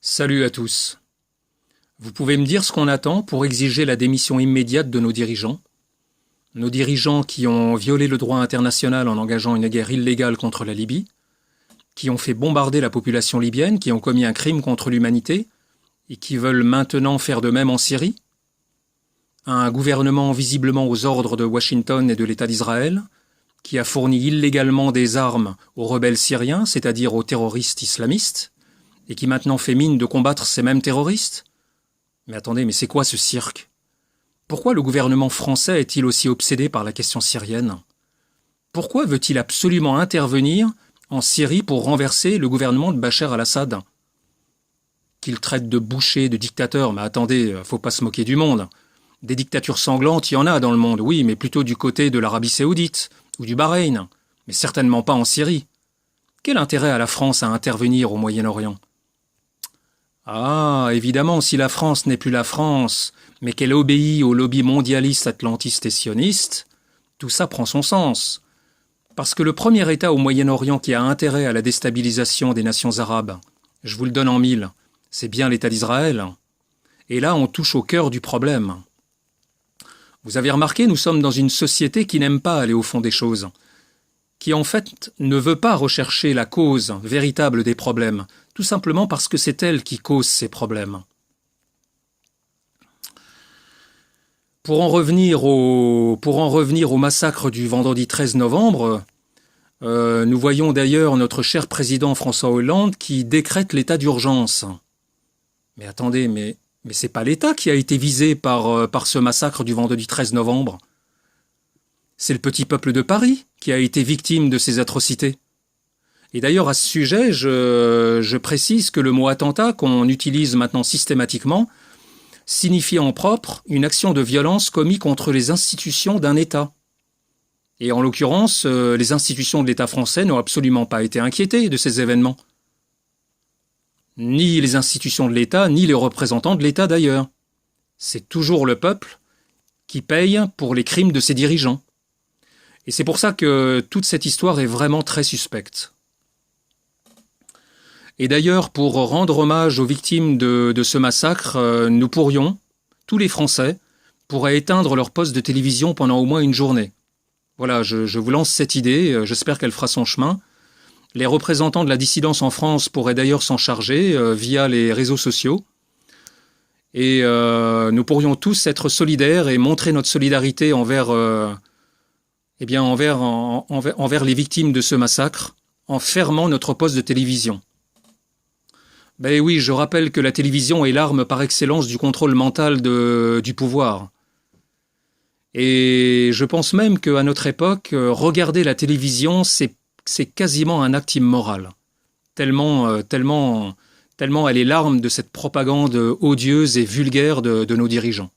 Salut à tous. Vous pouvez me dire ce qu'on attend pour exiger la démission immédiate de nos dirigeants? Nos dirigeants qui ont violé le droit international en engageant une guerre illégale contre la Libye, qui ont fait bombarder la population libyenne, qui ont commis un crime contre l'humanité et qui veulent maintenant faire de même en Syrie? Un gouvernement visiblement aux ordres de Washington et de l'État d'Israël, qui a fourni illégalement des armes aux rebelles syriens, c'est-à-dire aux terroristes islamistes, et qui maintenant fait mine de combattre ces mêmes terroristes? Mais attendez, mais c'est quoi ce cirque? Pourquoi le gouvernement français est-il aussi obsédé par la question syrienne? Pourquoi veut-il absolument intervenir en Syrie pour renverser le gouvernement de Bachar al-Assad? Qu'il traite de boucher, de dictateur, mais attendez, faut pas se moquer du monde. Des dictatures sanglantes, il y en a dans le monde, oui, mais plutôt du côté de l'Arabie Saoudite ou du Bahreïn, mais certainement pas en Syrie. Quel intérêt a la France à intervenir au Moyen-Orient? Ah, évidemment, si la France n'est plus la France, mais qu'elle obéit au lobby mondialiste, atlantiste et sioniste, tout ça prend son sens. Parce que le premier État au Moyen-Orient qui a intérêt à la déstabilisation des nations arabes, je vous le donne en mille, c'est bien l'État d'Israël. Et là, on touche au cœur du problème. Vous avez remarqué, nous sommes dans une société qui n'aime pas aller au fond des choses, qui en fait ne veut pas rechercher la cause véritable des problèmes, tout simplement parce que c'est elle qui cause ces problèmes. Pour en revenir au massacre du vendredi 13 novembre, nous voyons d'ailleurs notre cher président François Hollande qui décrète l'état d'urgence. Mais attendez, mais c'est pas l'État qui a été visé par ce massacre du vendredi 13 novembre. C'est le petit peuple de Paris qui a été victime de ces atrocités. Et d'ailleurs, à ce sujet, je précise que le mot attentat, qu'on utilise maintenant systématiquement, signifie en propre une action de violence commise contre les institutions d'un État. Et en l'occurrence, les institutions de l'État français n'ont absolument pas été inquiétées de ces événements. Ni les institutions de l'État, ni les représentants de l'État d'ailleurs. C'est toujours le peuple qui paye pour les crimes de ses dirigeants. Et c'est pour ça que toute cette histoire est vraiment très suspecte. Et d'ailleurs, pour rendre hommage aux victimes de ce massacre, nous pourrions, tous les Français, pourraient éteindre leur poste de télévision pendant au moins une journée. Voilà, je vous lance cette idée, j'espère qu'elle fera son chemin. Les représentants de la dissidence en France pourraient d'ailleurs s'en charger via les réseaux sociaux. Et nous pourrions tous être solidaires et montrer notre solidarité envers les victimes de ce massacre en fermant notre poste de télévision. Ben oui, je rappelle que la télévision est l'arme par excellence du contrôle mental du pouvoir. Et je pense même qu'à notre époque, regarder la télévision, c'est quasiment un acte immoral. Tellement elle est l'arme de cette propagande odieuse et vulgaire de nos dirigeants.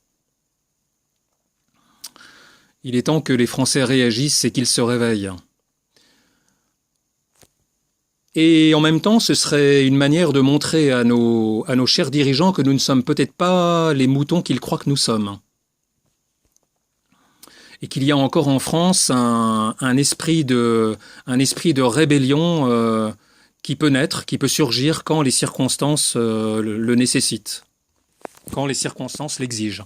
Il est temps que les Français réagissent et qu'ils se réveillent. Et en même temps, ce serait une manière de montrer à nos chers dirigeants que nous ne sommes peut-être pas les moutons qu'ils croient que nous sommes. Et qu'il y a encore en France un esprit de rébellion qui peut naître, qui peut surgir quand les circonstances le nécessitent, quand les circonstances l'exigent.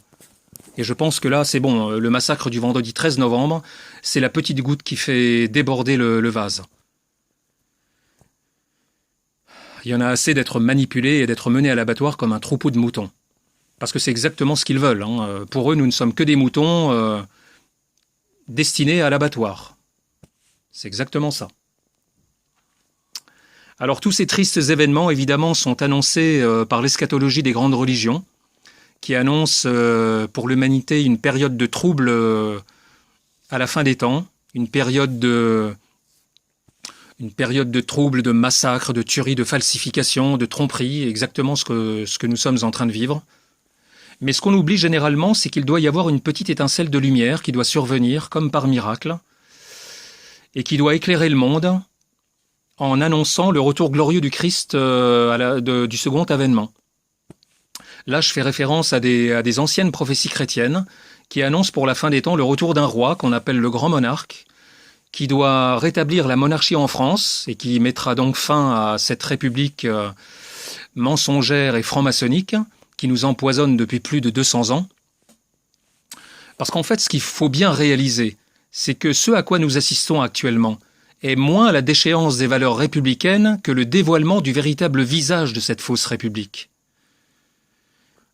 Et je pense que là, c'est bon, le massacre du vendredi 13 novembre, c'est la petite goutte qui fait déborder le vase. Il y en a assez d'être manipulés et d'être menés à l'abattoir comme un troupeau de moutons. Parce que c'est exactement ce qu'ils veulent. Hein. Pour eux, nous ne sommes que des moutons destinés à l'abattoir. C'est exactement ça. Alors tous ces tristes événements, évidemment, sont annoncés par l'eschatologie des grandes religions, qui annonce pour l'humanité une période de trouble à la fin des temps, une période de troubles, de massacres, de tueries, de falsifications, de tromperies, exactement ce que nous sommes en train de vivre. Mais ce qu'on oublie généralement, c'est qu'il doit y avoir une petite étincelle de lumière qui doit survenir, comme par miracle, et qui doit éclairer le monde en annonçant le retour glorieux du Christ du second avènement. Là, je fais référence à des anciennes prophéties chrétiennes qui annoncent pour la fin des temps le retour d'un roi qu'on appelle le grand monarque, qui doit rétablir la monarchie en France et qui mettra donc fin à cette république mensongère et franc-maçonnique qui nous empoisonne depuis plus de 200 ans. Parce qu'en fait, ce qu'il faut bien réaliser, c'est que ce à quoi nous assistons actuellement est moins la déchéance des valeurs républicaines que le dévoilement du véritable visage de cette fausse République.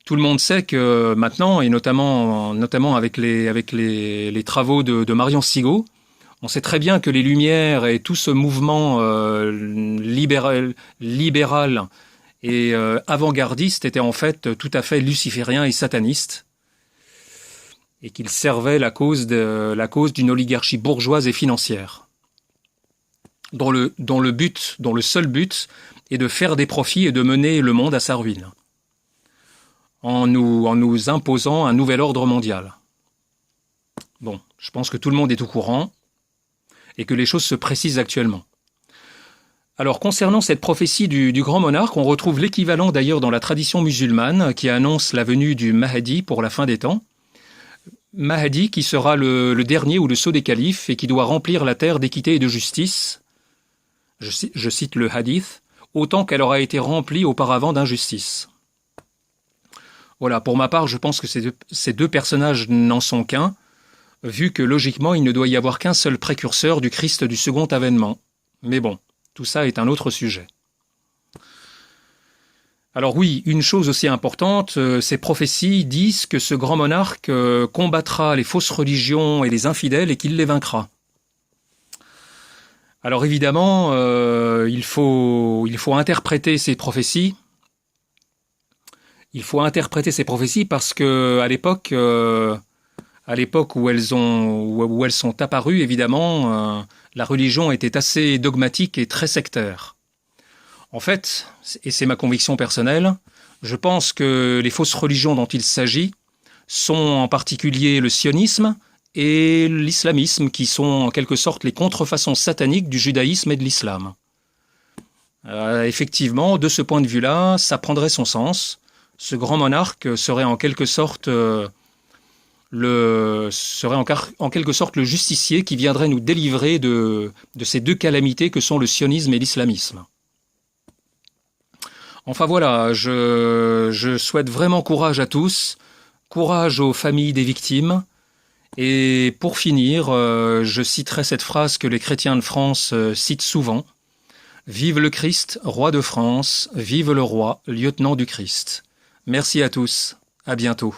Tout le monde sait que maintenant, et notamment avec les travaux de Marion Sigaud, on sait très bien que les Lumières et tout ce mouvement libéral et avant-gardiste était en fait tout à fait luciférien et sataniste, et qu'il servait la cause d'une oligarchie bourgeoise et financière, dont le seul but est de faire des profits et de mener le monde à sa ruine, en nous imposant un nouvel ordre mondial. Bon, je pense que tout le monde est au courant et que les choses se précisent actuellement. Alors, concernant cette prophétie du grand monarque, on retrouve l'équivalent d'ailleurs dans la tradition musulmane qui annonce la venue du Mahdi pour la fin des temps. Mahdi qui sera le dernier ou le sceau des califes et qui doit remplir la terre d'équité et de justice, je cite le hadith, autant qu'elle aura été remplie auparavant d'injustice. Voilà, pour ma part, je pense que ces deux personnages n'en sont qu'un, vu que logiquement, il ne doit y avoir qu'un seul précurseur du Christ du second avènement. Mais bon, tout ça est un autre sujet. Alors oui, une chose aussi importante, ces prophéties disent que ce grand monarque combattra les fausses religions et les infidèles et qu'il les vaincra. Alors évidemment, il faut interpréter ces prophéties. Il faut interpréter ces prophéties parce que à l'époque où elles sont apparues, évidemment, la religion était assez dogmatique et très sectaire. En fait, et c'est ma conviction personnelle, je pense que les fausses religions dont il s'agit sont en particulier le sionisme et l'islamisme, qui sont en quelque sorte les contrefaçons sataniques du judaïsme et de l'islam. Effectivement, de ce point de vue-là, ça prendrait son sens. Ce grand monarque serait en quelque sorte le justicier qui viendrait nous délivrer de ces deux calamités que sont le sionisme et l'islamisme. Enfin voilà, je souhaite vraiment courage à tous, courage aux familles des victimes. Et pour finir, je citerai cette phrase que les chrétiens de France citent souvent. « Vive le Christ, roi de France, vive le roi, lieutenant du Christ ». Merci à tous, à bientôt.